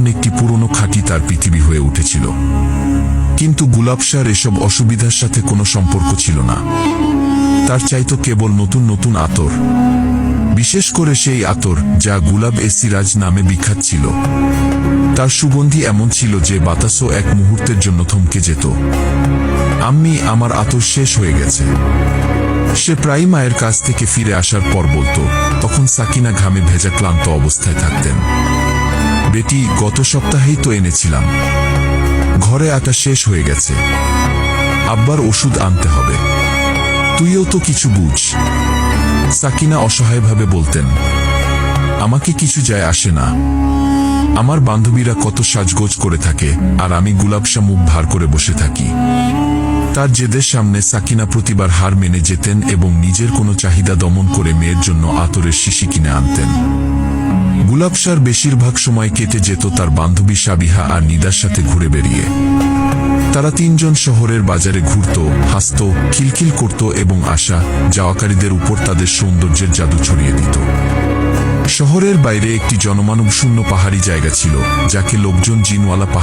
এখন একটি পুরনো খাঁটি তার পৃথিবী হয়ে উঠেছিল। কিন্তু গুলাবশার এসব অসুবিধার সাথে কোনো সম্পর্ক ছিল না। তার চাইতো কেবল নতুন নতুন আতর, বিশেষ করে সেই আতর যা গুলাব-এ-সিরাজ নামে বিখ্যাত ছিল। তার সুগন্ধি এমন ছিল যে বাতাসও এক মুহূর্তের জন্য থমকে যেত। আম্মি, আমার আতর শেষ হয়ে গেছে। সে প্রায় মায়ের কাছ থেকে ফিরে আসার পর বলতো। তখন সাকিনা ঘামে ভেজা ক্লান্ত অবস্থায় থাকতেন। বেটি, গত সপ্তাহেই তো এনেছিলাম। ঘরে আটা শেষ হয়ে গেছে। আব্বার ওষুধ আনতে হবে। তুইও তো কিছু বুঝ। সাকিনা অসহায়ভাবে বলতেন, আমাকে কিছু যায় আসে না। আমার বান্ধবীরা কত সাজগোজ করে থাকে, আর আমি গুলাবশা মুখ ভার করে বসে থাকি। তার জেদের সামনে সাকিনা প্রতিবার হার মেনে যেতেন এবং নিজের কোনো চাহিদা দমন করে মেয়ের জন্য আতরের শিশি কিনে আনতেন। গুলাবশার বেশিরভাগ সময় কেটে যেত তার বান্ধবী সাবিহা আর নিদার সাথে ঘুরে বেরিয়ে। তারা তিনজন শহরের বাজারে ঘুরত, হাসত, খিলখিল করত এবং আসা যাওয়াকারীদের উপর তাদের সৌন্দর্যের জাদু ছড়িয়ে দিত। শহরের বাইরে একটি জনমানবশূন্য পাহাড়ি জায়গা ছিল, যাকে লোকজন জিনওয়ালা পাহাড়